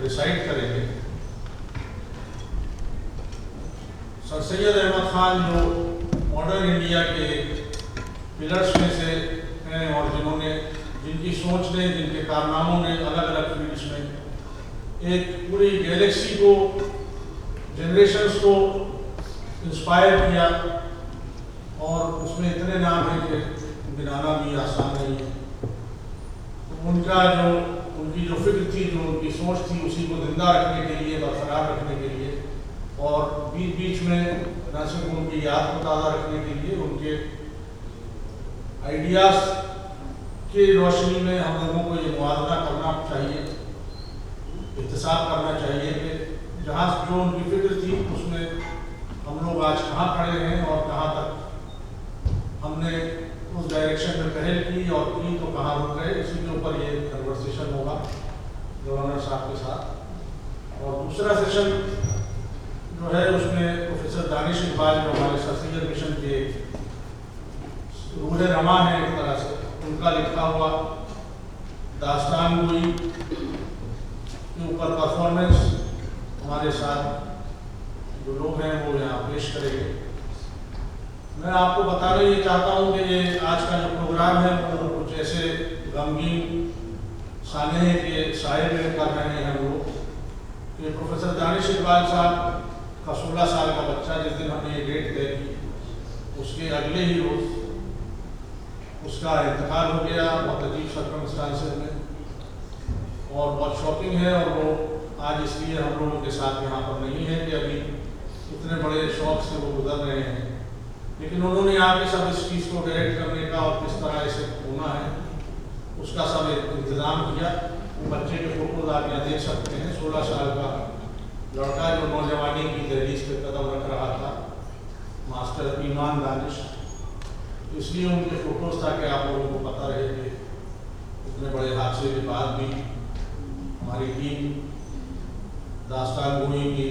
Recite کریں گے. سر سید احمد خان جو ماڈرن انڈیا کے پلرس میں سے ہیں اور جن کی سوچ نے، جن کے کارناموں نے الگ الگ فیلڈس میں ایک پوری گیلیکسی کو، جنریشنز کو انسپائر کیا، اور اس میں اتنے نام ہیں کہ گنانا بھی آسان نہیں ہے. ان کی جو فکر تھی، جو ان کی سوچ تھی، اسی کو زندہ رکھنے کے لیے، برقرار رکھنے کے لیے، اور بیچ میں نہ صرف ان کی یاد کو تازہ رکھنے کے لیے، ان کے آئیڈیاز کی روشنی میں ہم لوگوں کو یہ موازنہ کرنا چاہیے، احتساب کرنا چاہیے کہ جہاں جو ان کی فکر تھی اس میں ہم لوگ آج کہاں کھڑے ہیں اور کہاں تک ہم نے اس ڈائریکشن میں پہل کی اور کی تو کہاں رک گئے. اسی کے اوپر یہ کنورسیشن ہوگا گورنر صاحب کے ساتھ. اور دوسرا سیشن جو ہے اس میں پروفیسر دانش اقبال جو ہمارے سر سید مشن کے روح رواں ہیں ایک طرح سے، ان کا لکھا ہوا داستان گوئی کے اوپر پرفارمنس ہمارے ساتھ جو لوگ ہیں وہ یہاں پیش کریں گے. میں آپ کو بتانا یہ چاہتا ہوں کہ یہ آج کا جو پروگرام ہے وہ کچھ ایسے غمگین سانحے کے سائے میں کر رہے ہیں ہم لوگ کہ پروفیسر دانش اقبال صاحب کا 16 سال کا بچہ، جس دن ہم نے یہ ڈیٹ طے کی، اس کے اگلے ہی روز اس کا انتقال ہو گیا بہت عجیب سرکمسٹانسز میں، اور بہت شاکنگ ہے. اور وہ آج اس لیے ہم لوگوں کے ساتھ یہاں پر نہیں ہے کہ ابھی اتنے بڑے شوق سے وہ گزر رہے ہیں، لیکن انہوں نے یہاں کے سب اس چیز کو ڈائریکٹ کرنے کا اور کس طرح اسے ہونا ہے اس کا سب انتظام کیا. وہ بچے کے فوٹوز آپ یہاں دیکھ سکتے ہیں. 16 سال کا لڑکا جو نوجوانی کی دہلیز پہ قدم رکھ رہا تھا، ماسٹر ایمان دانش. اس لیے ان کے فوٹوز تاکہ آپ لوگوں کو پتہ رہے کہ اتنے بڑے حادثے کے بعد بھی ہماری ٹیم داستان گوئی کی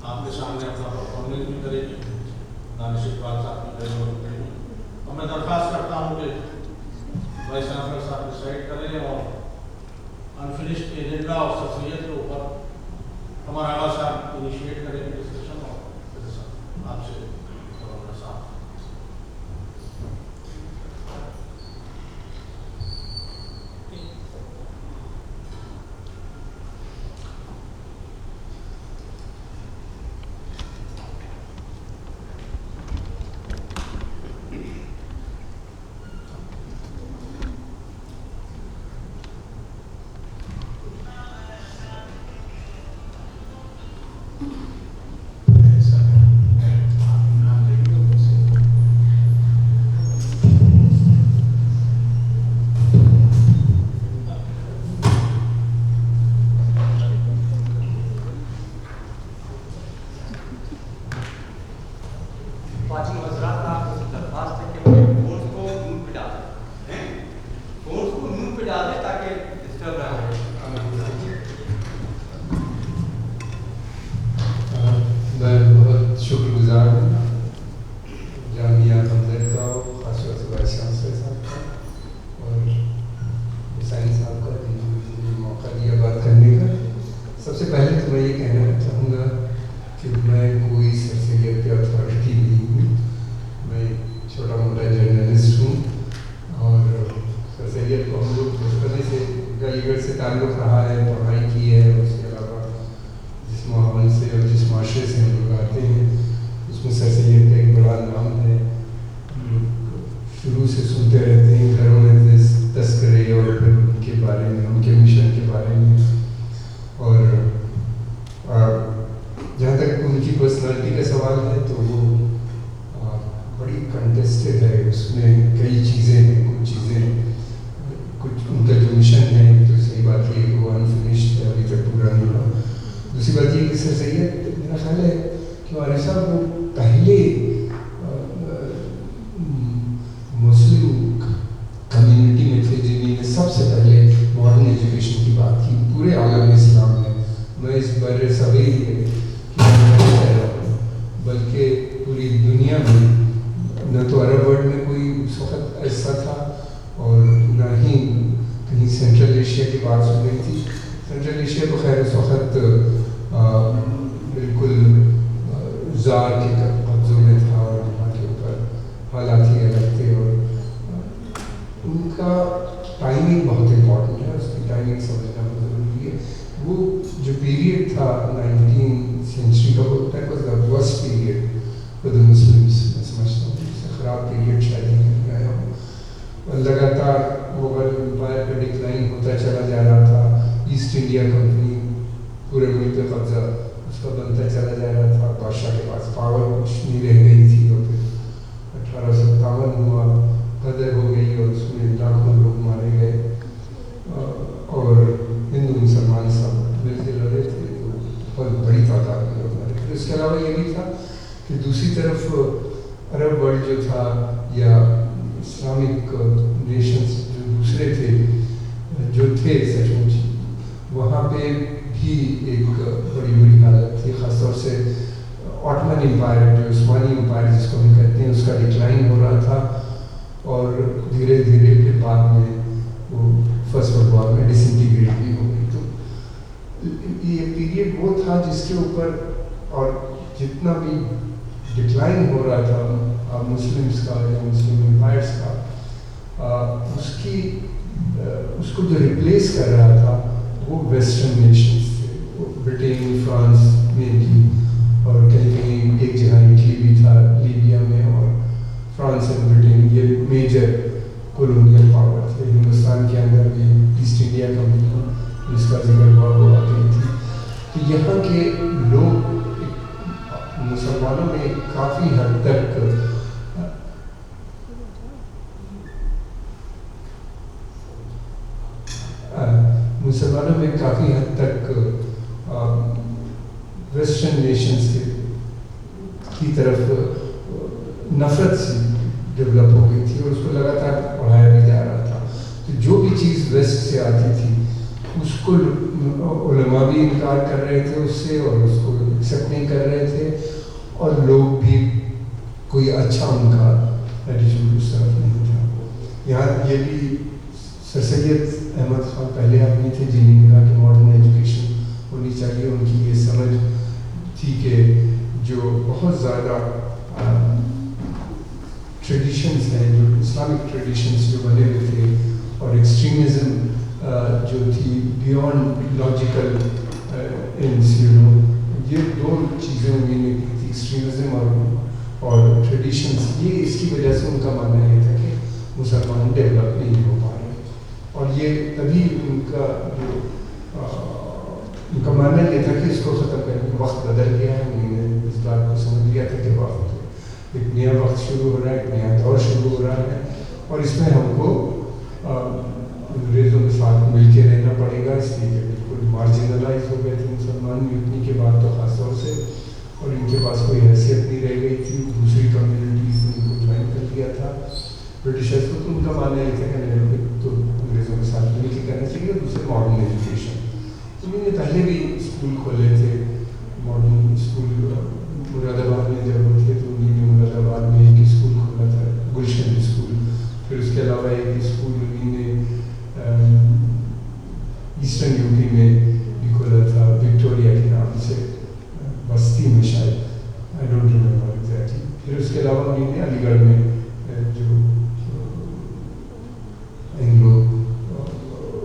آپ کے سامنے اپنا پرفارمنس بھی کرے گی. دانش اقبال صاحب کی ضرورت کرے گی. اور میں درخواست کرتا ہوں کہ وائس چانسلر صاحب ڈسائڈ کریں اور انفنشڈ ایجنڈا اور سر سید کے اوپر ہمارا آغا صاحب انیشیٹ کریں گے ڈسکشن. اور آپ سے صاحب سینٹرل ایشیا کی بات سن رہی تھی. سینٹرل ملیشیا تو خیر اس وقت بالکل زار کے قبضوں میں تھا اور وہاں کے اوپر حالات ہی الگ تھے، اور ان کا ٹائمنگ بہت امپورٹنٹ ہے، اس کی ٹائمنگ سمجھنا بہت ضروری ہے. وہ جو پیریڈ تھا 19 سینچری کا، وہ that was the worst period for the Muslims. میں سمجھتا ہوں اس سے خراب پیریڈ شاید نہیں آیا ہو. لگاتار مغل امپائر کا ڈکلائن ہوتا چلا جا رہا تھا، ایسٹ انڈیا کمپنی پورے ملک پہ قبضہ اس کا بنتا چلا جا رہا تھا، بادشاہ کے پاس پاور کچھ نہیں رہ گئی تھی. اور پھر 1857 ہوا، غدر ہو گئی اور اس میں لاکھوں لوگ مارے گئے، اور ہندو مسلمان سب مل کے لڑے تھے، تو بہت بڑی تعداد میں لوگ مارے. پھر اس کے علاوہ یہ بھی تھا کہ دوسری طرف عرب ورلڈ جو تھا یا اسلامک نیشنز جو دوسرے تھے جو تھے سچ مچ، وہاں پہ بھی ایک بڑی بڑی حالت تھی. خاص طور سے آٹمن امپائر جو عثمانی امپائر جس کو ہم کہتے ہیں، اس کا ڈکلائن ہو رہا تھا، اور دھیرے دھیرے پھر بعد میں وہ فرسٹ ورلڈ وار میں ڈس انٹیگریٹ بھی ہو گئی. تو یہ پیریڈ وہ تھا جس کے اوپر، اور جتنا بھی ڈکلائن ہو رہا تھا مسلمس کا یا مسلم امپائرس کا، اس کو جو ریپلیس کر رہا تھا وہ ویسٹرن نیشنز تھے. برٹین، فرانس مینلی، اور کہیں کہیں ایک جگہ اٹلی بھی تھا لیبیا میں، اور فرانس اینڈ برٹین یہ میجر کولونیل پاور تھے. ہندوستان کے اندر بھی ایسٹ انڈیا کمپنی جس کا ذکر ہوا وہ آ گئی تھی. تو یہاں کے لوگ مسلمانوں میں کافی حد تک ویسٹرن نیشنز کی طرف نفرت سی ڈیولپ ہو گئی تھی، اور اس کو لگاتار بڑھایا بھی جا رہا تھا. تو جو بھی چیز ویسٹ سے آتی تھی اس کو علماء بھی انکار کر رہے تھے اس سے، اور اس کو ایکسیپٹ نہیں کر رہے تھے، اور لوگ بھی کوئی اچھا ان کا ایٹیٹیوڈ اس طرف نہیں تھا. یہاں یہ بھی سر سید احمد خان پہلے آدمی تھے جنہوں نے کہا کہ ماڈرن ایجوکیشن ہونی چاہیے. ان کی یہ سمجھ تھی کہ جو بہت زیادہ ٹریڈیشنس ہیں، جو اسلامک ٹریڈیشنس جو بنے ہوئے تھے، اور ایکسٹریمزم جو تھی بیونڈ لاجیکل یہ دو چیزیں انہوں نے کی تھی، ایکسٹریمزم اور ٹریڈیشنس. یہ اس کی وجہ سے ان کا ماننا یہ تھا کہ مسلمان ڈیولپ نہیں ہو پا رہے، اور یہ تبھی ان کا ماننا یہ تھا کہ اس کو ختم کرنے کا وقت بدل گیا ہے. انہوں نے اس بات کو سمجھ لیا تھا کہ وقت ایک نیا وقت شروع ہو رہا ہے، ایک نیا دور شروع ہو رہا ہے، اور اس میں ہم کو انگریزوں کے ساتھ مل کے رہنا پڑے گا. اس لیے کہ بالکل مارجنلائز ہو گئے تھے مسلمان میوٹنی کے بعد تو خاص طور سے، اور ان کے پاس کوئی حیثیت نہیں رہ گئی تھی. دوسری کمیونٹیز نے ان کو جوائن کر لیا تھا برٹشرز کو. تو ان کا ماننا یہ تھا کہ تو انگریزوں کے ساتھ مل کے کرنا چاہیے. دوسرے ماڈرن ایجوکیشن، انہوں نے پہلے بھی اسکول کھولے تھے، ماڈرن اسکول. مراد آباد میں جب وہ تھے تو انہوں نے مراد آباد میں ایک اسکول کھولا تھا، گلشن اسکول. پھر اس کے علاوہ ایک اسکول انہوں نے ایسٹرن یو پی میں بھی کھولا تھا، وکٹوریا کے نام سے، بستی میں شاید، آئی ڈونٹ ریمبر ایگزیکٹلی. پھر اس کے علاوہ انہوں نے علی گڑھ میں جو اینگلو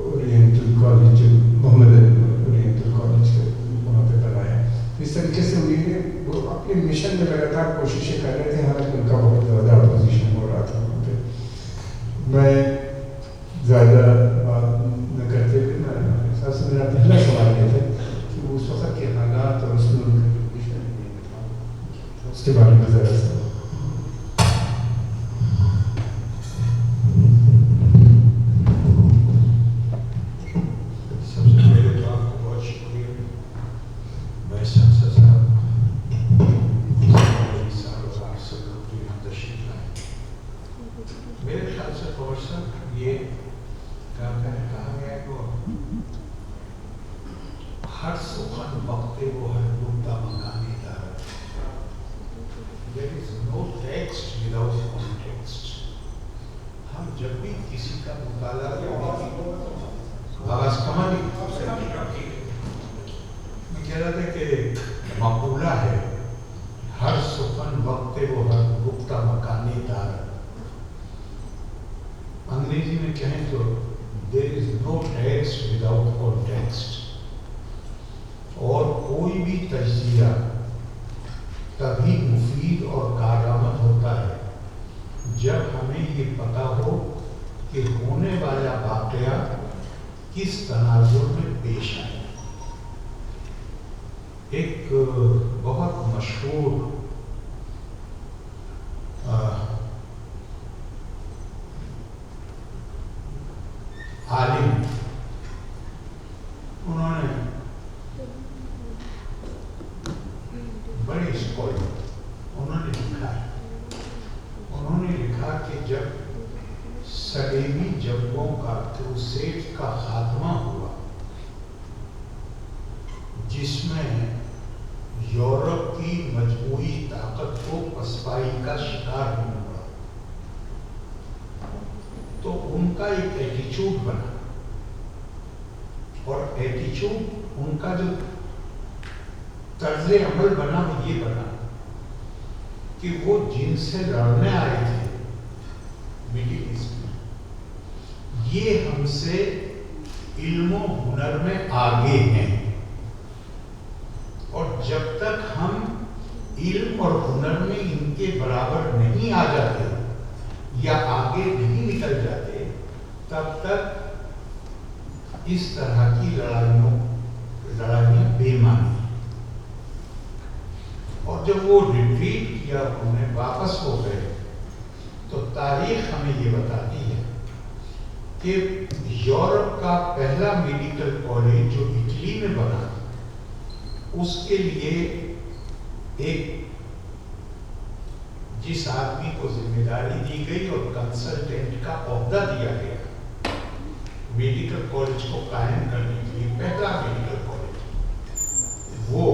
اورینٹل کالج، محمد اورینٹل کالج وہاں پہ بنایا. اس طریقے سے انہوں نے وہ اپنے مشن میں لگاتار کوششیں کر رہے تھے، حالانکہ ان کا بہت زیادہ اپوزیشن ہو رہا تھا وہاں پہ. میں زیادہ بات نہ کرتے ہوئے میرا پہلا سوال یہ تھا کہ وہ اس وقت کے حالات اور اس میں ان کا جو مشن تھا اس کے بارے میں ذرا سا. جب بھی کسی کا مطالعہ میں کہیں تو there is no text without context. اور کوئی بھی تجزیہ تبھی مفید اور کارآمد ہوتا ہے جب ہمیں یہ پتہ ہو کہ ہونے والا واقعہ کس تناظر میں پیش آئے. ایک بہت مشہور عالم انہوں نے بڑے اسکالر انہوں نے لکھا کہ جب صلیبی جنگوں کا کروسیڈ کا خاتمہ ہوا جس میں یورپ کی مجموعی طاقت کو پسپائی کا شکار ہونا پڑا تو ان کا ایک ایٹیچیوڈ بنا اور ایٹیچیوڈ ان کا جو طرز عمل بنا وہ یہ بنا کہ وہ جن سے لڑنے آئے تھے مڈل ایسٹ میں یہ ہم سے علم و ہنر میں آگے ہیں اور جب تک ہم علم اور ہنر میں ان کے برابر نہیں آ جاتے یا آگے نہیں نکل جاتے تب تک اس طرح کی لڑائیاں بے معنی. اور جب وہ ریٹریٹ کیا انہوں نے واپس ہو گئے تو تاریخ ہمیں یہ بتاتی ہے کہ یورپ کا پہلا میڈیکل کالج جو اٹلی میں بنا اس کے لیے ایک جس آدمی کو ذمہ داری دی گئی اور کنسلٹینٹ کا عہدہ دیا گیا میڈیکل کالج کو قائم کرنے کے لیے پہلا میڈیکل کالج وہ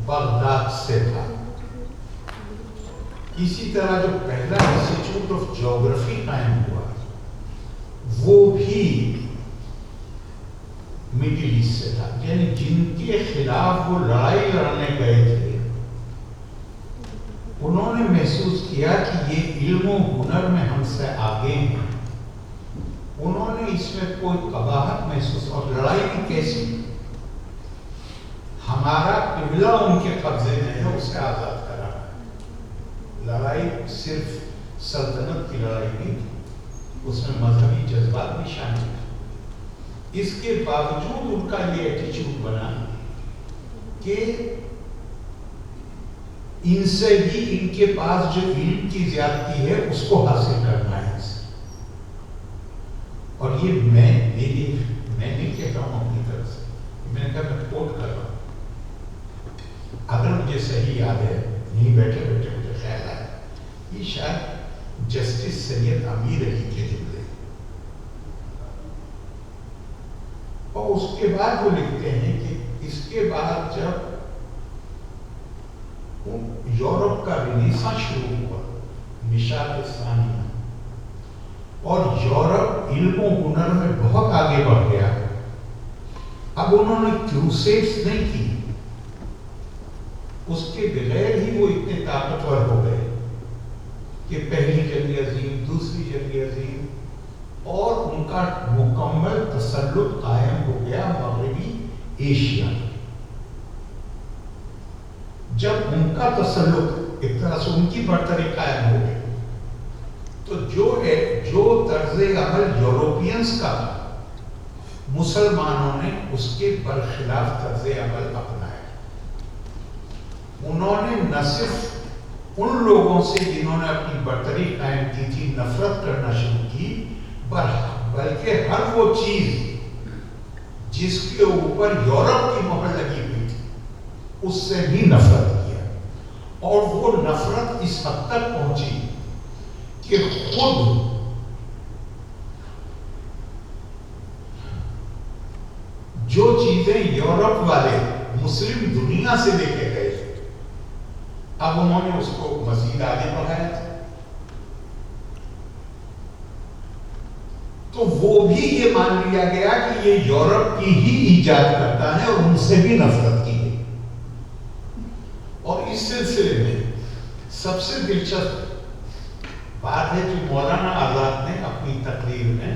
بغداد سے تھا. اسی طرح جو پہلا انسٹیٹیوٹ آف جیوگرافی قائم ہوا وہ بھی مڈل ایسٹ سے تھا. یعنی جن کے خلاف وہ لڑائی لڑنے گئے تھے انہوں نے محسوس کیا کہ یہ علم و ہنر میں ہم سے آگے ہیں. انہوں نے اس میں کوئی قباحت محسوس اور لڑائی بھی کیسی ہمارا قبلہ ان کے قبضے میں ہے اسے آزاد کرا. لڑائی صرف سلطنت کی لڑائی نہیں تھی اس میں مذہبی جذبات بھی شامل تھے. اس کے باوجود ان کا یہ ایٹیچیوڈ بنا کہ ان سے بھی ان کے پاس جو علم کی زیادتی ہے اس کو حاصل کرنا ہے. اور یہ میں نہیں کہہ رہا ہوں اپنی طرف سے, میں نے کہا میں کوٹ کر رہا ہوں. اگر مجھے صحیح یاد ہے نہیں بیٹھے بیٹھے مجھے خیال آیا یہ شاید جسٹس سید امیر علی کے جملے اور اس کے بعد وہ لکھتے ہیں کہ اس کے بعد جب یورپ کا رنیساں شروع ہوا نشاط ثانیہ اور یورپ علم و ہنر میں بہت آگے بڑھ گیا. اب انہوں نے کروسیڈز نہیں کی, اس کے بغیر ہی وہ اتنے طاقتور ہو گئے کہ پہلی جنگ عظیم, دوسری جنگ عظیم اور ان کا مکمل تسلط قائم ہو گیا مغربی ایشیا. جب ان کا تسلط ایک طرح سے ان کی برتری قائم ہو گئی تو جو طرز عمل یورپینز کا تھا مسلمانوں نے اس کے برخلاف طرز عمل اپنایا. انہوں نے نہ صرف ان لوگوں سے جنہوں نے اپنی برتری قائم کی تھی نفرت کرنا شروع کی بلکہ ہر وہ چیز جس کے اوپر یورپ کی مہر لگی ہوئی تھی اس سے بھی نفرت کیا. اور وہ نفرت اس حد تک پہنچی کہ خود جو چیزیں یورپ والے مسلم دنیا سے لے کے گئے تھے اب انہوں نے اس کو مزید آگے بڑھایا تھا. تو وہ بھی یہ مان لیا گیا کہ یہ یورپ کی ہی ایجاد کرتا ہے اور ان سے بھی نفرت کی گئی. اور اس سلسلے میں سب سے دلچسپ بات ہے جو مولانا آزاد نے اپنی تقریر میں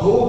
2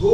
2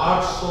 800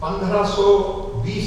1520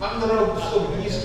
1520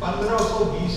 1520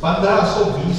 1520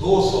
200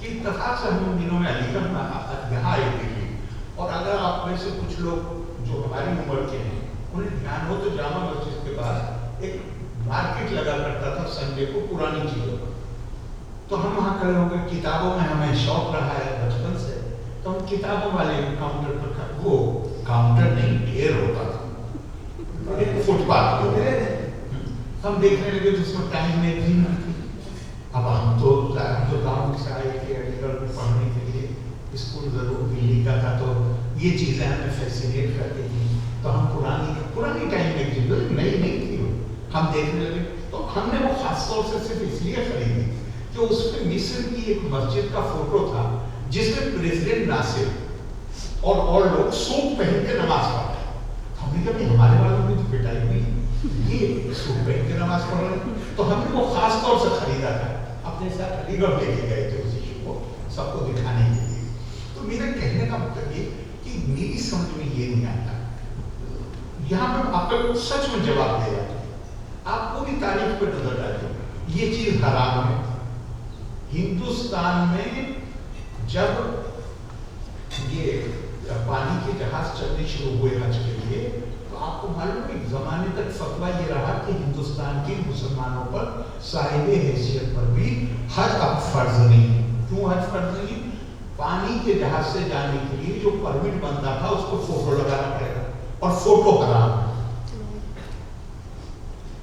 کہ اتفاق سے ہم ان دنوں میں علی گڑھ میں یہاں آئے تھے، اور اگر آپ میں سے کچھ لوگ جو ہماری عمر کے ہیں انہیں دھیان ہو تو جامع مسجد کے پاس ایک مارکیٹ لگا کرتا تھا سنڈے کو پرانی چیزوں کا، تو ہم وہاں کھڑے ہو گئے، کتابوں میں ہمیں شوق رہا ہے بچپن سے، تو ہم کتابوں والے کاؤنٹر پر وہ کاؤنٹر نہیں ڈھیر ہوتا تھا فٹ پاتھ پہ، ہم دیکھنے لگے تو اس میں ٹائم میگزین تھی۔ اب ہم تو گاؤں سے آئے تھے علی گڑھ میں پڑھنے کے لیے، اسکول ضرور دلی کا تھا، تو یہ چیزیں ہمیں فیسینیٹ کرتی تھیں، تو ہم پرانی ٹائم میگزین نئی نہیں تھی وہ ہم دیکھنے لگے، تو ہم نے وہ خاص طور سے صرف اس لیے خریدی کہ اس میں مصر کی ایک مسجد کا فوٹو تھا جس میں پریزیڈنٹ ناصر اور لوگ سوٹ پہن کے نماز پڑھ رہے ہیں۔ ہم نے کہا بھی ہمارے والوں میں تو پٹائی ہوئی، یہ سوٹ پہن کے نماز پڑھ رہے ہیں، تو ہم نے وہ خاص طور سے خریدا تھا، اپنے ساتھ علی گڑھ لے کے گئے تھے اس ایشو کو سب کو دکھانے کے لیے۔ تو میرے کہنے کا مطلب یہ کہ میری سمجھ میں یہ نہیں آتا، یہاں پر عقل سچ میں جواب دے رہا ہے، آپ پوری تاریخ پہ نظر ڈالیں، یہ چیز حرام ہے۔ ہندوستان میں جب یہ پانی کے جہاز چلنے شروع ہوئے حج کے لیے، تو آپ کو معلوم ہے ایک زمانے تک فتویٰ یہ رہا کہ ہندوستان کے مسلمانوں پر صاحب حیثیت پر بھی حج اب فرض نہیں۔ کیوں حج فرض نہیں؟ پانی کے جہاز سے جانے کے لیے جو پرمٹ بنتا تھا اس کو فوٹو لگانا پڑے گا، اور فوٹو حرام ہے،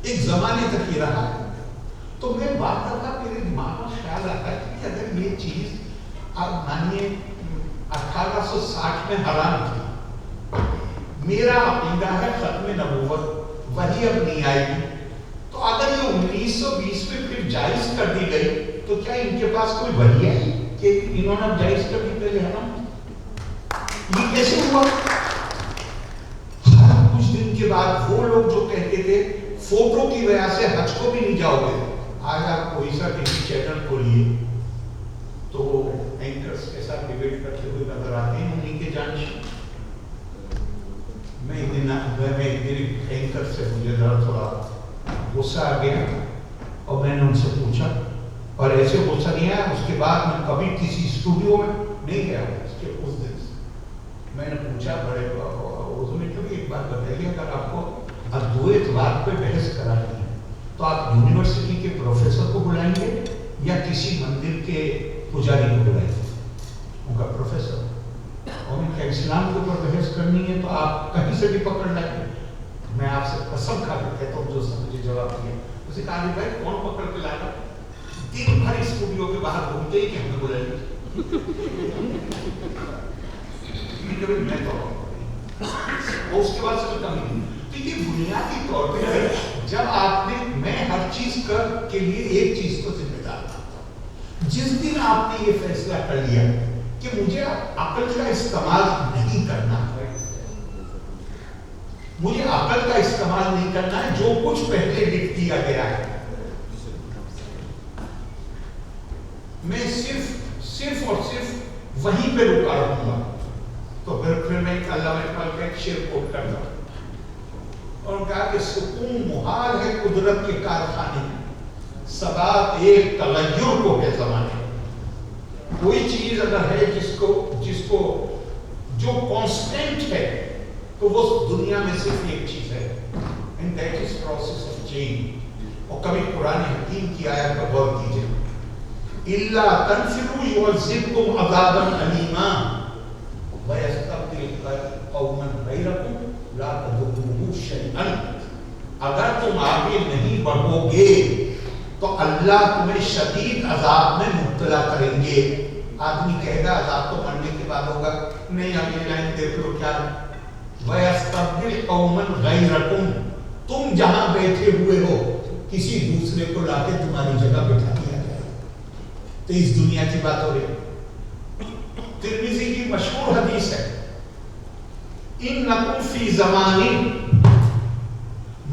ایک زمانے تک یہ رہا ہے۔ تو میں بات کرتا میرے دماغ میں خیال آتا ہے کہ اگر یہ چیز اب مانیے 1860 میں حرام تھی، میرا عقیدہ ہے ختم نبوت وہی اب نہیں آئے گی، تو اگر یہ 1920 میں پھر جائز کر دی گئی تو کیا ان کے پاس کوئی وحی ہے کہ انہوں نے جائز کر دی پہلے حرام؟ یہ کیسے ہوا؟ کچھ دن کے بعد وہ لوگ جو کہتے تھے فوٹو کی وجہ سے حج کو بھی نہیں جاؤ گے، آج آپ کوئی سا ٹی وی چینل کھولیے تو اینکرز کے ساتھ ڈیبیٹ کرتے ہوئے نظر آتے ہیں انہیں کے جانشین۔ میں ایک اینکر سے مجھے تھوڑا غصہ آ گیا اور میں نے ان سے پوچھا، اور ایسے غصہ نہیں آیا، اس کے بعد میں کبھی کسی اسٹوڈیو میں نہیں گیا اس دن سے میں نے پوچھا بڑے اردو میں کبھی ایک بات بتائیے، اگر آپ کو ادویت بات پہ بحث کرانی ہے تو آپ یونیورسٹی کے پروفیسر کو بلائیں گے یا کسی مندر کے پجاری کو بلائیں گے؟ ان کا پروفیسر، اور ان کا اسلام کے اوپر بحث کرنی ہے تو آپ کہیں سے بھی پکڑ لائیں گے۔ میں آپ سے قسم کھا کے کہتا ہوں جو مجھے جواب دیا، اسے کہا علی بھائی کون پکڑ کے لائے گا؟ دن بھر اسٹوڈیو کے باہر گھومتے ہی کہ ہمیں بلائیں گے، میں تو اس کے بعد سے کمی نہیں۔ تو یہ بنیادی طور پہ جب آپ نے، میں ہر چیز کے لیے ایک چیز کو ذمہ دار تھا، جس دن آپ نے یہ فیصلہ کر لیا کہ مجھے عقل کا استعمال نہیں کرنا ہے، مجھے عقل کا استعمال نہیں کرنا ہے، جو کچھ پہلے لکھ دیا گیا ہے میں صرف اور صرف وہیں پہ رکا رہوں گا۔ تو پھر میں علامہ اقبال کا ایک شعر کوٹ کرتا ہوں اور کہا کہ سکون محال ہے قدرت کے کارخانے میں، ثبات ایک تغیر کو ہے زمانے۔ کوئی چیز اگر ہے جس کو جو کانسٹنٹ ہے تو وہ دنیا میں صرف ایک چیز ہے، and that is process of change۔ اور کبھی قرآن حکیم کی آیت پر غور کیجئے، إِلَّا تَنْفِرُوا يُعَذِّبْكُمْ عَذَابًا أَلِيمًا وَيَسْتَبْدِلْ قَوْمًا غَيْرَكُمْ لَا تَضُرُّوهُ شَيْئًا۔ اگر تم آگے نہیں بڑھو گے تو اللہ تمہیں شدید عذاب میں مبتلا کریں گے۔ آدمی کہے گا عذاب تو مرنے کے بعد ہوگا، نہیں اگلی لائن دیکھ لو کیا، وَيَسْتَبْدِلْ قَوْمًا غَيْرَكُمْ، تم جہاں بیٹھے ہوئے ہو کسی دوسرے کو لا کے تمہاری جگہ بٹھا دیا جائے۔ تو اس دنیا کی بات ہو رہی ہے۔ ترمذی کی مشہور حدیث ہے، اِنَّكُمْ فِي زَمَانٍ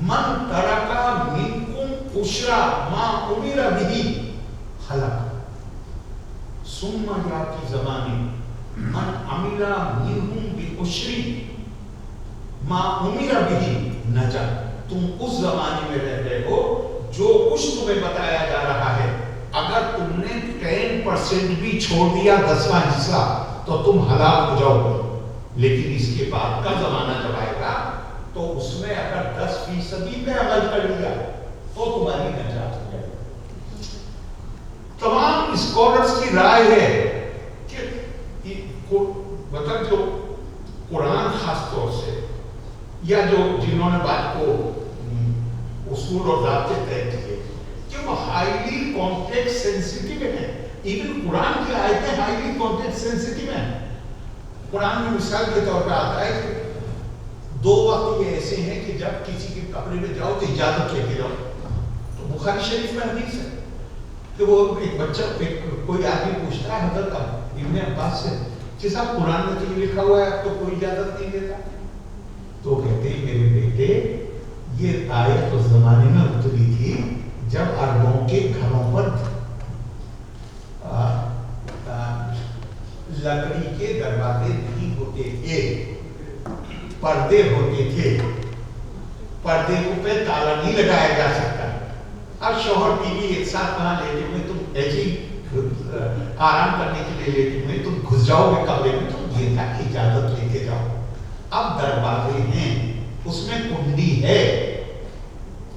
مَنْ تَرَكَ مِنْكُمْ عُشْرَ مَا أُمِرَ بِهِ خَلَقَ ثُمَّ يَأْتِي زَمَانٍ مَنْ عَمِلَ مِنْهُمْ بِعُشْرِ مَا أُمِرَ بِهِ نَجَا۔ تم اس زمانے میں رہ رہے ہو جو کچھ تمہیں بتایا جا رہا ہے اگر تم نے 10% بھی چھوڑ دیا 10واں حصہ تو تم ہلاک ہو جاؤ گے. لیکن اس کے بعد کا زمانہ جب آئے گا تو اس میں اگر 10% پہ عمل کر لیا تو تمہاری نجات ہو جائے گی. تمام اسکالرز کی رائے ہے کہ مطلب جو قرآن خاص طور سے یا جو جنہوں نے بات کو اصول اور ضابطے طے کیے کہ وہ ہائیلی کانٹیکسٹ سینسیٹیو ہیں. ایون قرآن کی آیتیں ہائیلی کانٹیکسٹ سینسیٹیو ہیں. قرآن میں مثال کے طور پہ آتا ہے کہ 2 وقت یہ ایسے ہیں کہ جب کسی کے کمرے میں جاؤ تو اجازت لے کے جاؤ. تو بخاری شریف میں حدیث ہے کہ وہ ایک بچہ کوئی آدمی پوچھتا ہے حضرت ابن عباس سے کہ صاحب قرآن میں تو یہ لکھا ہوا ہے اب تو کوئی اجازت نہیں دیتا. تو کہتے ہیں میرے بیٹے یہ آیت اس زمانے میں اتری تھی جب عربوں کے گھروں پر لکڑی کے دروازے نہیں ہوتے تھے, پردے ہوتے تھے. پردے کو پہ تالا نہیں لگایا جا سکتا. اب شوہر بیوی ایک ساتھ وہاں لیٹے ہوئے تم ایسے آرام کرنے کے لیے لیٹے ہوئے تم گھس جاؤ گے کمرے میں تو یہ تھا کہ اجازت لے کے جاؤ. اب دروازے ہیں اس میں کنڈی ہے,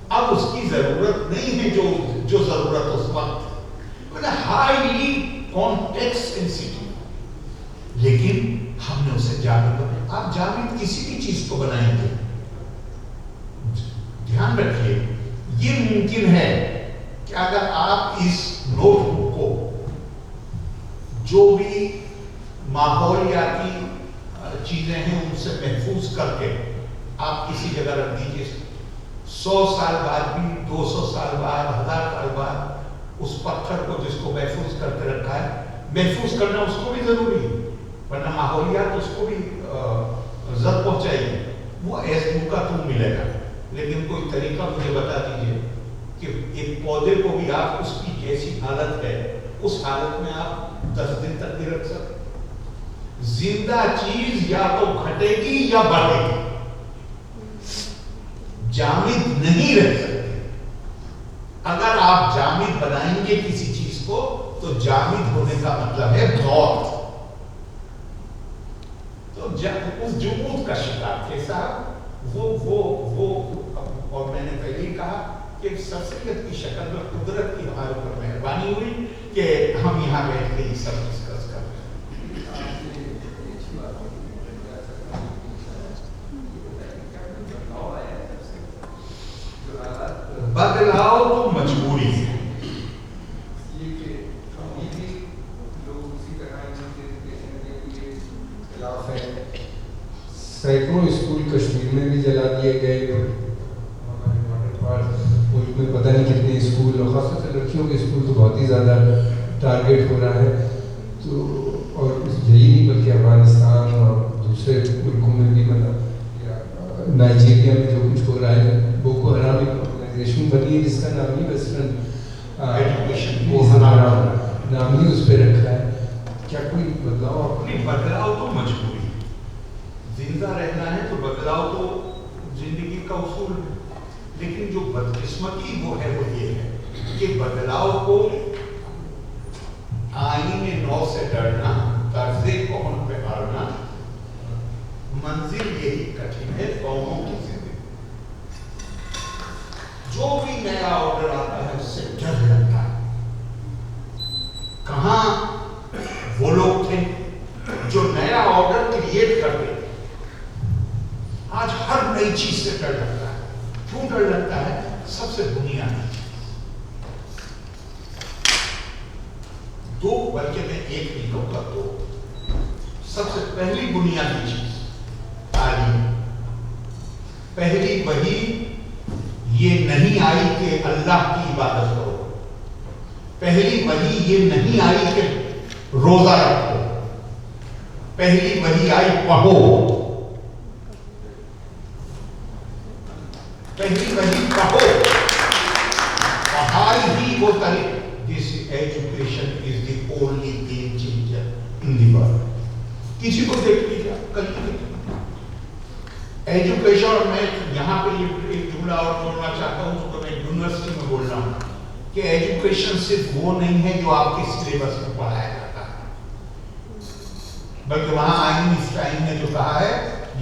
اب اس کی ضرورت نہیں ہے جو ضرورت اس وقت. Highly context sensitive. لیکن ہم نے اسے جامد بنایا. آپ جامد کسی بھی چیز کو بنائیں گے دھیان رکھیے یہ ممکن ہے کہ اگر آپ اس نوٹ بک کو جو بھی ماحولیاتی چیزیں ہیں ان سے محفوظ کر کے آپ کسی جگہ رکھ دیجیے. 100 سال بعد بھی 200 سال بعد 1000 سال بعد اس پتھر کو جس کو محفوظ کر کے رکھا ہے محفوظ کرنا اس کو بھی ضروری ہے, ورنہ ماحولیات اس کو بھی زد پہنچائے گی. وہ ایسے کا تو ملے گا. لیکن کوئی طریقہ مجھے بتا دیجیے کہ ایک پودے کو بھی آپ اس کی جیسی حالت ہے اس حالت میں آپ 10 دن تک بھی رکھ سکتے. زندہ چیز یا تو گھٹے گی یا بڑھے گی, جامد نہیں رہ سکتے. اگر آپ جامد بنائیں گے کسی چیز کو تو جامد ہونے کا مطلب ہے موت. تو اس جمود کا شکار تھے صاحب وہ اور میں نے پہلے ہی کہا کہ شخصیت کی شکل میں قدرت کی ہمارے اوپر مہربانی ہوئی کہ ہم یہاں بیٹھ کے یہ سب ڈسکس کر رہے ہیں. بدلاؤ تو مجبوری ہے. سینکڑوں اسکول کشمیر میں بھی جلا دیے گئے. ملک میں پتہ نہیں کتنے اسکول اور خاص طور سے لڑکیوں کے اسکول تو بہت ہی زیادہ ٹارگیٹ ہو رہا ہے. تو اور یہی نہیں بلکہ افغانستان اور دوسرے ملکوں میں بھی مطلب نائجیریا میں جو کچھ ہو رہا ہے بوکو حرام ایک آرگنائزیشن بنی ہے جس کا نام ہی ویسٹرن نام ہی اس پہ رکھا ہے. کیا کوئی بدلاؤ نہیں, بدلاؤ تو مجبوری. زندہ رہنا ہے تو بدلاؤ تو زندگی کا اصول ہے. لیکن جو بدقسمتی وہ ہے وہ یہ ہے کہ بدلاؤ کو آئین نو سے ڈرنا, طرز کون پہ اڑنا, منزل یہی کٹھن ہے قوموں کی زندگی. جو بھی نیا آرڈر آتا ہے اس سے ڈر لگتا ہے. کہاں وہ لوگ تھے جو نیا آرڈر کریٹ کرتے تھے. آج ہر نئی چیز سے ڈر لگتا ہے. کیوں ڈر لگتا ہے؟ سب سے بنیادی دو, بلکہ میں ایک نہیں کہوں گا دو. سب سے پہلی بنیادی چیز تعلیم. پہلی وحی یہ نہیں آئی کہ اللہ کی عبادت کرو. پہلی وحی یہ نہیں آئی کہ روزہ رکھو. پہلی وحی آئی پڑھو. پہلی وحی پڑھو. پڑھائی ہی وہ طریقہ. This education is the only game changer in the world. کسی کو دیکھ لیجیے کہیں ایجوکیشن. اور میں یہاں پہ ایک جملہ اور چھوڑنا چاہتا ہوں, اس کو میں یونیورسٹی میں بول رہا ہوں. کہ ایجوکیشن صرف وہ نہیں ہے جو آپ کے سلیبس میں پڑھایا جاتا ہے، بلکہ وہاں آئنسٹائن نے جو کہا ہے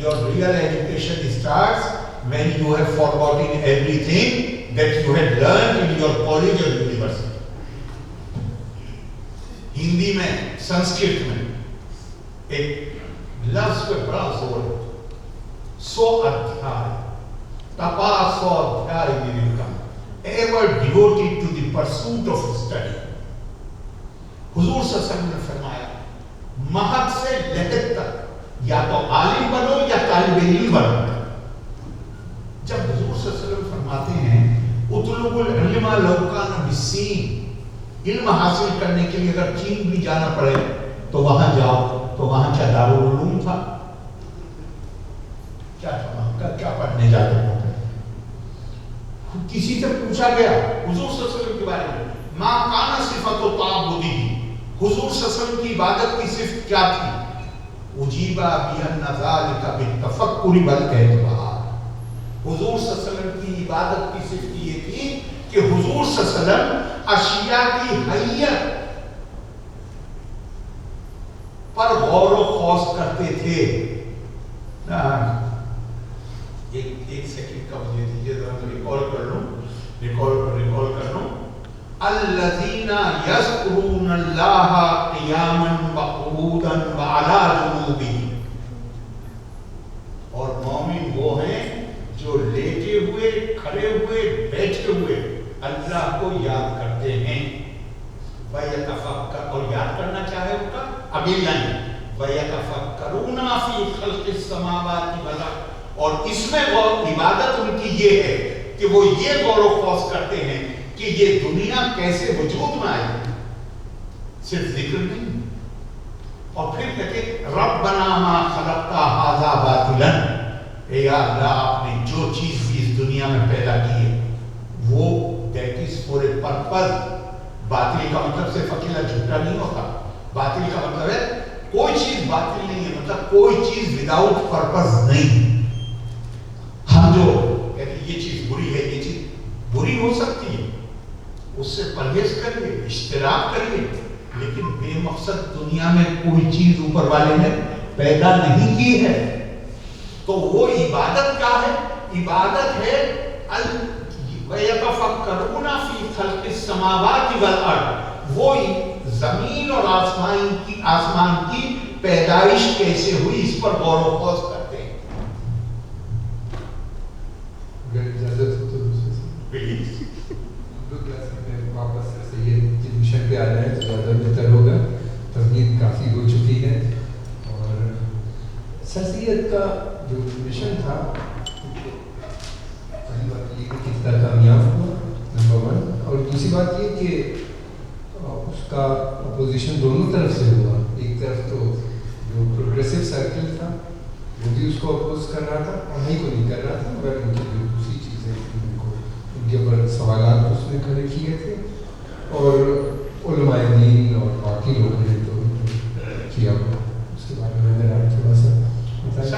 your real education starts when you have forgotten everything that you had learned in your college or university. Hindi میں سنسکرت میں ایک لفظ پہ بڑا زور ہے، 100 ادھیائے، تپا 100 ادھیائے میرے کا ever devoted to the pursuit of study. حضور صلی اللہ علیہ وسلم نے فرمایا مہد سے لہد تک یا تو عالم بنو یا طالب علم بنو. جب حضور صلی اللہ علیہ وسلم فرماتے ہیں اطلب العلم لو کان بالصین، علم حاصل کرنے کے لیے اگر چین بھی جانا پڑے تو وہاں جاؤ، تو وہاں کیا دارالعلوم تھا؟ کیا تھا وہاں کا؟ کیا پڑھنے جاتے ہو؟ کسی سے پوچھا گیا حضور صلی اللہ علیہ وسلم کے بارے میں، ما کان صفت تعبدی، حضور صلی اللہ علیہ وسلم کی عبادت کی صفت کیا تھی؟ اجیبا بان ذلک بالتفکر والاعتبار. حضور صلی اللہ علیہ وسلم کی عبادت کی صفت یہ تھی کہ حضور صلی اللہ علیہ وسلم اشیاء کی حیت پر غور و خوض کرتے تھے. ایک سیکنڈ کا مجھے دیجیے ذرا میں ریکال کر لوں. الذین یذکرون اللہ قیاما وقعودا وعلی جنوبہم، اور مومن وہ ہیں جو لیٹے ہوئے، کھڑے ہوئے، بیٹھے ہوئے اللہ کو یاد کرتے ہیں. وَيَتَفَكَّرُ، اور یاد کرنا چاہے ان کا ابھی نہیں. وَيَتَفَكَّرُونَ فِي خَلْقِ السَّمَاوَاتِ وَالْأَرْضِ، اور اس میں غور، عبادت ان کی یہ ہے کہ وہ یہ غور و خوض کرتے ہیں کہ یہ دنیا کیسے وجود میں آئی، صرف ذکر نہیں. اور پھر کہتے ربنا ما خلقت ھذا باطلا، اے اللہ آپ نے جو چیز بھی اس دنیا میں پیدا کی ہے وہ that is for a purpose. باطل کا مطلب صرف اکیلا جھوٹا نہیں ہوتا، باطل کا مطلب ہے کوئی چیز باطل نہیں ہے، مطلب کوئی چیز وداؤٹ پرپز نہیں. ہم جو کہتے ہیں یہ چیز بری ہے، یہ چیز بری ہو سکتی ہے، اس سے پرہیز کریے، اشتراک کریے، لیکن بے مقصد دنیا میں کوئی چیز اوپر والے نے پیدا نہیں کی ہے. تو وہ عبادت کیا ہے؟ عبادت ہے وَيَتَفَكَّرُونَ فِي خَلْقِ السَّمَاوَاتِ وَالْأَرْضِ، وہ زمین اور آسمان کی پیدائش کیسے ہوئی اس پر غور و خوض کرتے ہیں. اگر اجازت ہو تو دوسرے سے پلیز واپس سے یہ مشن پہ آ جائیں تو زیادہ بہتر ہوگا. تمہید کافی ہو چکی ہے، اور سر سید کا جو مشن تھا پہلی بات یہ کہ کتنا کامیاب ہوا، نمبر 1، اور دوسری بات یہ کہ اس کا اپوزیشن دونوں طرف سے ہوا. ایک طرف تو جو پروگریسو سرکل تھا وہ بھی اس کو اپوز کر رہا تھا، پڑھائی کو نہیں کر رہا تھا، مگر ان کی جو دوسری چیزیں ان کے اوپر سوالات اس نے کھڑے کیے تھے، اور علماء دین اور باقی لوگوں نے تو کیا. اس کے بارے میں اگر آپ تھوڑا سا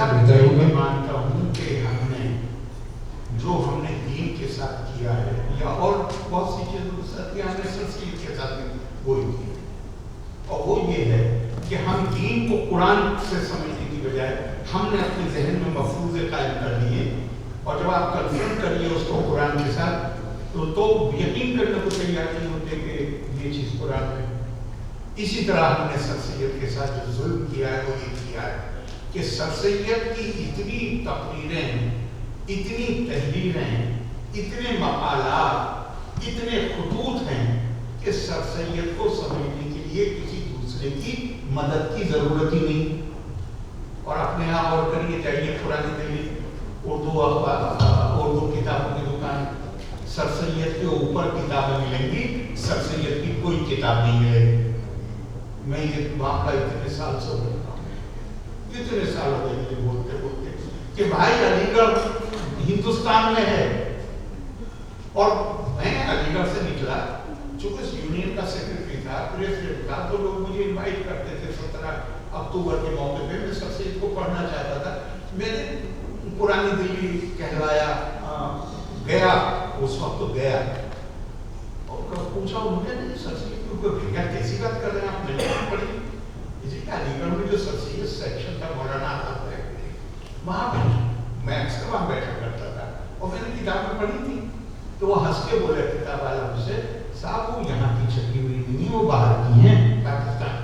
بہتر ہوگا. میں مانتا ہوں کہ ہم نے دین کے ساتھ کیا ہے، یا اور بہت سی چیزوں کے ساتھ کیا، ہم نے سنسکرت کے ساتھ وہی کیا، اور وہ یہ ہے کہ ہم دین کو قرآن سے سمجھنے کی بجائے ہم نے اپنے ذہن میں مفروضے قائم کر لیے، اور جب آپ کنفرم کریے اس کو قرآن کے ساتھ تو یقین کرنے کو تیار نہیں ہوتے کہ یہ چیز قرآن میں. اسی طرح ہم نے سر سید کے ساتھ جو ظلم کیا ہے وہ یہ کیا ہے کہ سر سید کی اتنی تقریریں، اتنی تحریریں، اتنے مقالات، اتنے خطوط ہیں کہ سر سید کو سمجھنے کے لیے کسی دوسرے کی مدد کی ضرورت ہی نہیں. اور اپنے یہاں اور کریے، جائیے پرانی دلی اردو اخبار، اردو کتابوں کی دکان، سر سید کے اوپر کتابیں ملیں گی، سر سید کی کوئی کتاب نہیں ملے گی. میں یہ معاملہ اتنے سال سے بولتا ہوں، اتنے سال ہو گئے مجھے بولتے بولتے کہ بھائی علی گڑھ ہندوستان میں ہے. اور میں علی گڑھ سے نکلا، چونکہ اس یونین کا سیکرٹری تھا، پریزیڈنٹ تھا، تو لوگ مجھے انوائٹ کرتے تھے 17 اکتوبر کے موقع پہ. میں سر سید کو پڑھنا چاہتا تھا. میں نے پرانی دلی کہلایا گیا، اس وقت تو گیا، اور پوچھا انہوں نے نہیں سر سید کو بھیا کیسی بات کر رہے ہیں آپ نے نہیں پڑھی اسی کہ علی گڑھ میں جو سر سید سیکشن تھا مولانا آزاد لائبریری وہاں پہ میں اکثر وہاں بیٹھا کرتا تھا اور میں نے کتابیں پڑھی تھی تو وہ ہنس کے بولے کتاب والا مجھ سے صاحب وہ یہاں کی چھپی ہوئی نہیں وہ باہر کی ہیں پاکستان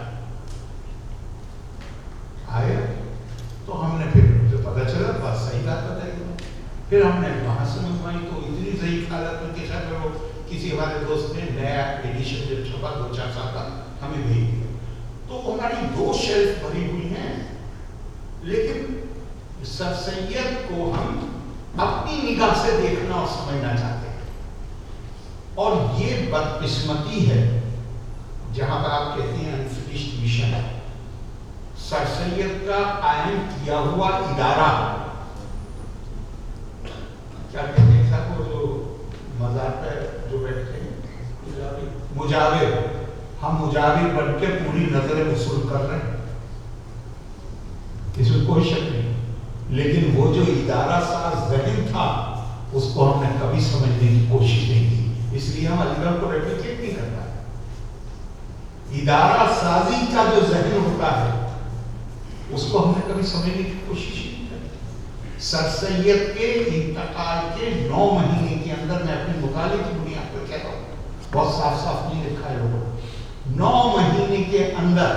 آئے تو ہم نے پھر جو پتہ چلا بات صحیح بات بتائی پھر ہم نے وہاں سے منگوائی تو اتنی ضعیف حالت میں کہ خیر وہ کسی ہمارے دوست نے نیا ایڈیشن جو چھپا 2-4 سال کا ہمیں بھیج دیا تو ہماری 2 شیلف بھری ہوئی ہیں لیکن سر سید کو ہم اپنی نگاہ سے دیکھنا اور سمجھنا چاہتے ہیں اور یہ بدقسمتی ہے جہاں پر آپ کہتے ہیں انفنشڈ مشن ہے سر سید کا قائم کیا ہوا ادارہ کیا کہتے ہیں صاحب وہ جو مزار پہ جو بیٹھتے ہیں مجاور ہم مجاور بن کے پوری نظر وصول کر رہے ہیں اس میں کوئی شک نہیں لیکن وہ جو ادارہ ساز ذہن تھا اس کو ہم نے کبھی سمجھنے کی کوشش نہیں کی اس لیے ہم علی گڑھ کو ریپلیکیٹ نہیں کرتا ادارہ سازی کا جو ذہن ہوتا ہے اس کو ہم نے کبھی سمجھنے کی کوشش نہیں کی سر سید کے انتقال کے 9 مہینے کے اندر میں اپنے مطالعے کی بنیاد پر کہتا ہوں بہت صاف صاف نہیں لکھا ہے لوگوں 9 مہینے کے اندر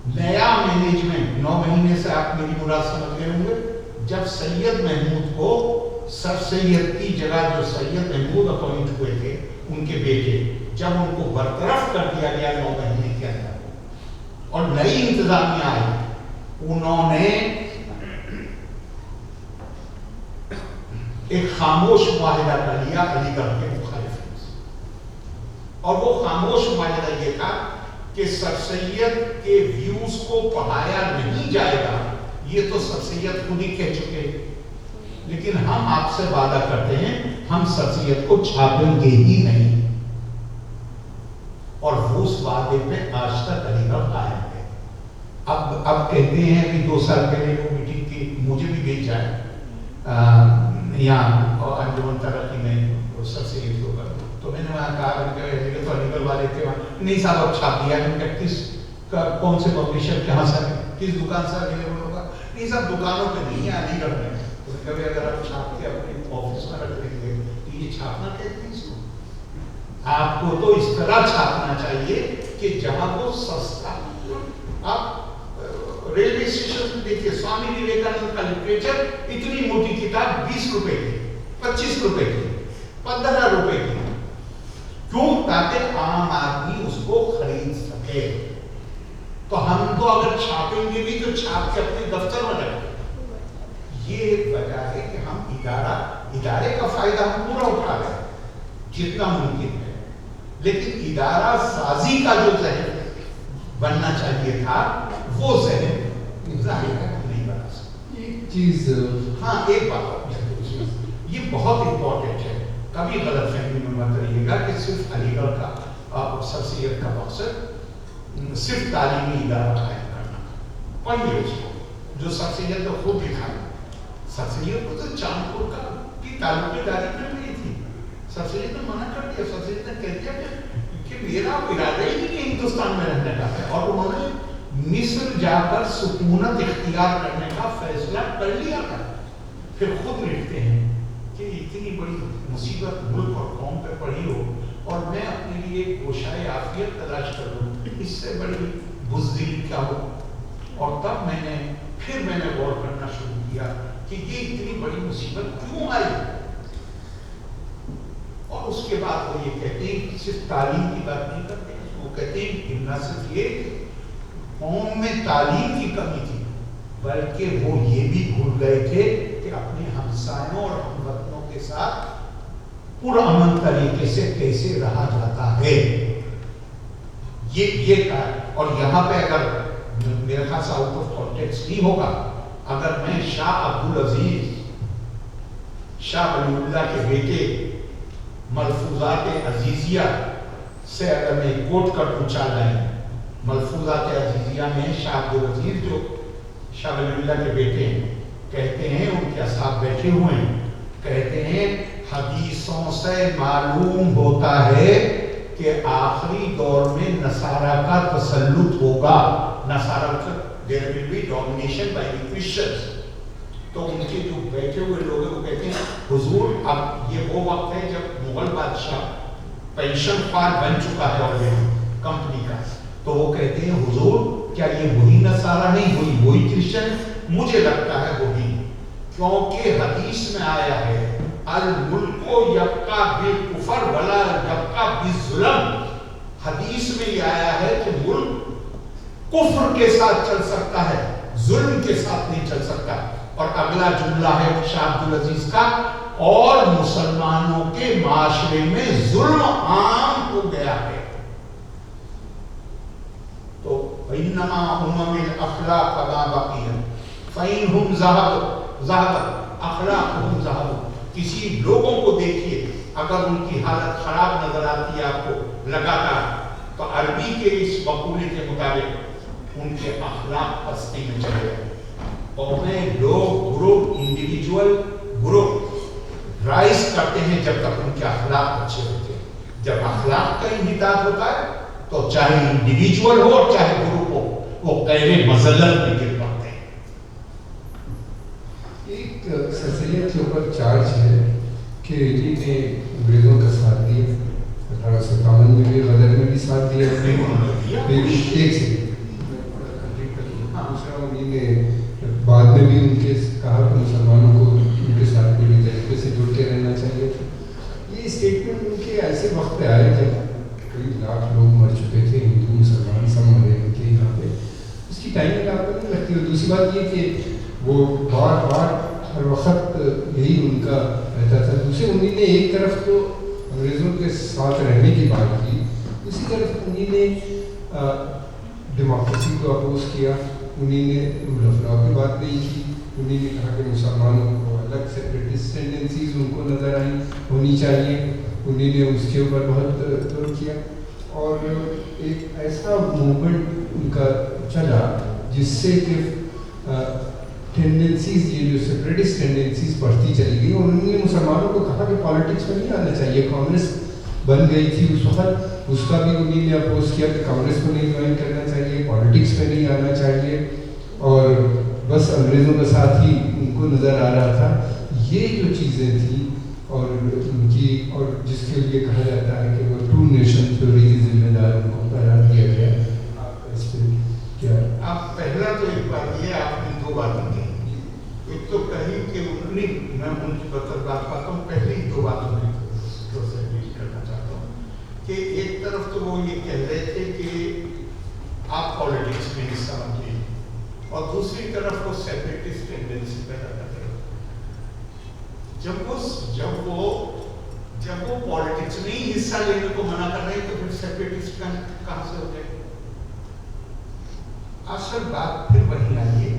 نیا مینجمنٹ 9 مہینے سے آپ میری مراد سمجھ گئے ہوں گے جب سید محمود کو سر سید کی جگہ جو سید محمود اپوائنٹ ہوئے تھے ان کے بیٹے جب ان کو برطرف کر دیا گیا 9 مہینے کے اندر اور نئی انتظامیہ آئی انہوں نے ایک خاموش معاہدہ کر لیا علی گڑھ کے مخالفین سے اور وہ خاموش معاہدہ یہ تھا کہ سر سید کے ویوز کو پڑھایا نہیں جائے گا یہ تو سر سید خود ہی کہہ چکے لیکن ہم آپ سے وعدہ کرتے ہیں ہم سر سید کو چھاپیں گے ہی نہیں اور وہ اس وعدے پہ آج تک علی گڑھ قائم ہے اب کہتے ہیں کہ 2 سال پہلے وہ میٹنگ کی مجھے بھی بھیج جائے یہاں انجمن ترقی میں سر سید کو کر تو میں نے وہاں کہا کہ تو علی گڑھ والے تھے وہاں نہیں صاحب اب چھاپ دیا ہے کس کون سے پبلشر کہاں سے کس دکان سے اویلیبل ہوگا نہیں صاحب دکانوں پہ نہیں ہے علی گڑھ میں کبھی اگر آپ چھاپ کے اپنے آفس میں رکھ لیں گے تو یہ چھاپنا کہتے ہیں اس کو آپ کو تو اس طرح چھاپنا چاہیے کہ جہاں وہ سستا آپ ریلوے اسٹیشن میں دیکھیے سوامی وویکانند کا لٹریچر اتنی موٹی کتاب 20 روپے کی 25 روپے کی 15 روپے کی کیوں تاکہ عام آدمی اس کو خرید سکے تو ہم تو اگر چھاپیں گے بھی تو چھاپ کے اپنے دفتر میں رکھیں یہ ایک وجہ ہے کہ ہم ادارے کا فائدہ ہم پورا اٹھا رہے ہیں جتنا ممکن ہے لیکن ادارہ سازی کا جو ذہن بننا چاہیے تھا وہ ذہن ظاہر ہے نہیں بنا سکتا ایک چیز ہاں ایک بات یہ بہت امپورٹنٹ ہے کبھی غلط فہمی میں مت رہیے گا کہ صرف علی گڑھ کا سر سید کا مقصد صرف تعلیمی ادارہ قائم کرنا پڑھیے اس کو جو سر سید تو خود دکھا سر سید کو تو چاند پور کا کی تعلقی داری میں نہیں تھی سر سید نے منع کر دیا سر سید نے کہہ دیا کہ میرا ارادہ ہی نہیں کہ ہندوستان میں رہنے کا ہے اور انہوں نے مصر جا کر سکونت اختیار کرنے کا فیصلہ کر لیا تھا پھر خود لکھتے ہیں کہ اتنی بڑی مصیبت ملک اور قوم پہ پڑی ہو اور میں اپنے لیے گوشائے عافیت تلاش کر لوں اس سے بڑی بزدلی کیا ہو اور تب میں نے غور کرنا شروع کیا کہ یہ اتنی بڑی مصیبت کیوں آئی اور اس کے بعد وہ یہ کہتے ہیں کہ صرف تعلیم کی بات نہیں کرتے وہ کہتے ہیں کہ نہ صرف یہ قوم میں تعلیم کی کمی تھی بلکہ وہ یہ بھی بھول گئے تھے کہ اپنے ہمسایوں اور ہم وطنوں کے ساتھ پرامن طریقے سے کیسے رہا جاتا ہے یہ کہا اور یہاں پہ اگر میرے خیال سے آؤٹ آف کانٹیکسٹ نہیں ہوگا اگر میں شاہ عبدالعزیز شاہ ولی اللہ کے بیٹے ملفوظات عزیزیہ سے اگر میں کوٹ کر پوچھا جائے ملفوظات عزیزیہ میں شاہ عبدالعزیز جو شاہ ولی اللہ کے بیٹے ہیں کہتے ہیں ان کے اصحاب بیٹھے ہوئے ہیں کہتے ہیں حدیثوں سے معلوم ہوتا ہے کہ آخری دور میں نصارہ کا تسلط ہوگا. نصارہ there will be domination by the Christians. تو ان کے جو بیٹھے ہوئے لوگ ہیں وہ کہتے ہیں حضور اب یہ وہ وقت ہے جب مغل بادشاہ پینشن خوار بن چکا ہے آلریڈی کمپنی کا. تو وہ کہتے ہیں حضور کیا یہ وہی نصارہ نہیں, وہی کرسچن؟ مجھے لگتا ہے وہی, کیونکہ حدیث میں آیا ہے الملک یبقی بالکفر ولا یبقی بالظلم. حدیث میں یہ آیا ہے کہ ملک کفر کے ساتھ چل سکتا ہے, ظلم کے ساتھ نہیں چل سکتا. اور اگلا جملہ ہے شاہ عبدالعزیز کا, اور مسلمانوں کے معاشرے میں ظلم عام ہو گیا ہے. تو انما الاخلاق ما بقی فانہم ذهبت اخلاقهم ذهبت. کسی لوگوں کو دیکھیے اگر ان کی حالت خراب نظر آتی ہے آپ کو لگاتار, تو عربی کے اس مقولے کے مطابق ان کے اخلاق پستی میں چلے گئے. اور میں لوگ گروپ انڈیویجول گروپ رائز کرتے ہیں جب تک ان کے اخلاق اچھے ہوتے ہیں. جب اخلاق کا انحطاط ہوتا ہے تو چاہے انڈیویجول ہو اور چاہے گروپ ہو وہ قید مذلت میں گر پڑتے ہیں. ایک سر سید کے اوپر چارج ہے کہ انہی نے انگریزوں کا ساتھ دیا 1857 میں بھی, غدر میں بھی ساتھ دیا. ایک سے دوسرا انہی نے بعد میں بھی ان کے کہا کہ مسلمانوں کو ان کے ساتھ پوری طریقے سے جڑ کے رہنا چاہیے. یہ اسٹیٹمنٹ ان کے ایسے وقت پہ آئے جب کئی لاکھ لوگ مر چکے تھے, ہندو مسلمان سب مرے ہوئے تھے یہاں پہ. اس کی ٹائمنگ آپ کو نہیں لگتی. اور دوسری بات یہ کہ وہ بار بار ہر وقت یہی ان کا رہتا تھا. دوسرے انہی نے ایک طرف تو انگریزوں کے ساتھ رہنے کی بات کی, اسی طرف انہی نے ڈیموکریسی کو اپوز کیا, انہی نے اخلاق کی بات نہیں کی. انہی نے کہا کہ مسلمانوں کو الگ سیپریٹسٹ ٹینڈنسیز ان کو نظر آئیں ہونی چاہیے. انہی نے اس کے اوپر بہت زور کیا. اور ایک ایسا موومنٹ ان کا چلا جس سے کہ ٹینڈنسیز, یہ جو سیپریٹسٹ ٹینڈنسیز بڑھتی چلی گئی. اور انہوں نے مسلمانوں کو کہا کہ پالیٹکس میں نہیں آنا چاہیے. کانگریس بن گئی تھی اس وقت, اس کا بھی انہی نے اپوز کیا کہ کانگریس کو نہیں جوائن کرنا چاہیے, پالیٹکس میں نہیں آنا چاہیے, اور بس انگریزوں کے ساتھ ہی ان کو نظر آ رہا تھا. یہ جو چیزیں تھیں اور ان کی, اور جس کے لیے کہا جاتا ہے کہ وہ ٹو نیشن تھیوری کی ذمہ دار ان کو قرار دیا گیا. آپ اس پہ کیا؟ اب پہلا تو ایک بات یہ آپ نے دو باتیں کہیں. ایک تو کہیں کہ میں ان کی بات کرتا ہوں, پہلی دو باتوں میں کرنا چاہتا ہوں کہ ایک طرف تو وہ یہ کہہ رہے تھے کہ آپ پالیٹکس میں حصہ لیجیے, اور دوسری طرف وہ سیپریٹسٹ ٹینڈنسی پیدا کر رہے. جب وہ پالیٹکس میں ہی حصہ لینے کو منع کر رہے ہیں تو پھر سیپریٹسٹ کہاں سے ہو گئے؟ اصل بات پھر وہی آئیے,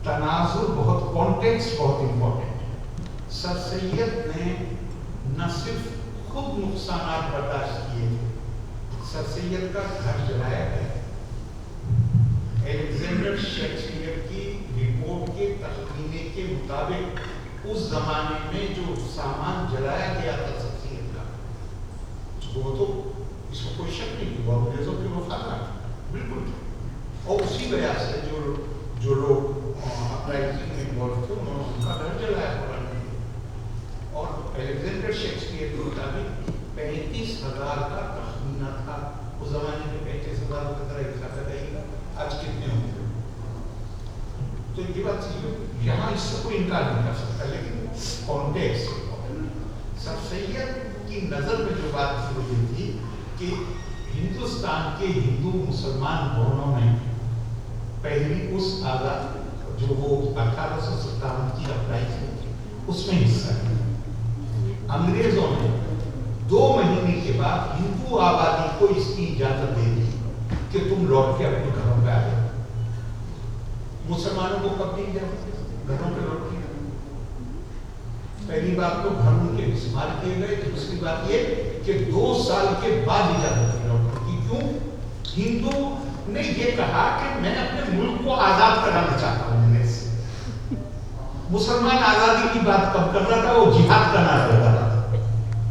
تناظر بہت, کانٹیکسٹ بہت امپورٹنٹ ہے. سر سید نے نہ صرف خود نقصانات برداشت کیے تھے, سر سید کا گھر جلایا گیا. الیگزینڈر شیکسپیئر کی رپورٹ کے تخمینے کے مطابق اس زمانے میں جو سامان جلایا گیا تھا سر سید کا, وہ تو اس کو کوئی شک نہیں کہ وہ انگریزوں کے وفادار بالکل. اور اسی وجہ سے جو لوگ اپرائزنگ میں انوالو تھے انہوں نے ان کا گھر جلایا قرآن میں. اور الیگزینڈر شیکسپیئر کے مطابق 35,000 کا تخمینہ تھا اس زمانے میں. 35,000 کا ذرا حساب لگائیے گا آج کتنے ہوں گے. تو یہ بات یہاں اس سے کوئی انکار نہیں کر سکتا, لیکن کانٹیکسٹ سر سید کی نظر میں جو بات تھی وہ یہ تھی کہ ہندوستان کے ہندو مسلمان بہنوں نے پہلی اس آزاد جو وہ 1857 کی اپرائزنگ تھی اس میں حصہ لیا. انگریزوں نے 2 مہینے کے بعد ہندو آبادی کو اس کی اجازت دے دی کہ تم لوٹ کے اپنے گھروں پہ آ جاؤ. مسلمانوں کو کب نہیں جاتے گھروں پہ لوٹ کے؟ پہلی بات تو گھر ان کے استعمال کیے گئے. دوسری بات یہ کہ 2 سال کے بعد اجازت لوٹنے کی. کیوں؟ ہندو نے یہ کہا کہ میں اپنے ملک کو آزاد کرانا چاہتا ہوں. مسلمان آزادی کی بات کب کر رہا تھا؟ وہ جہاد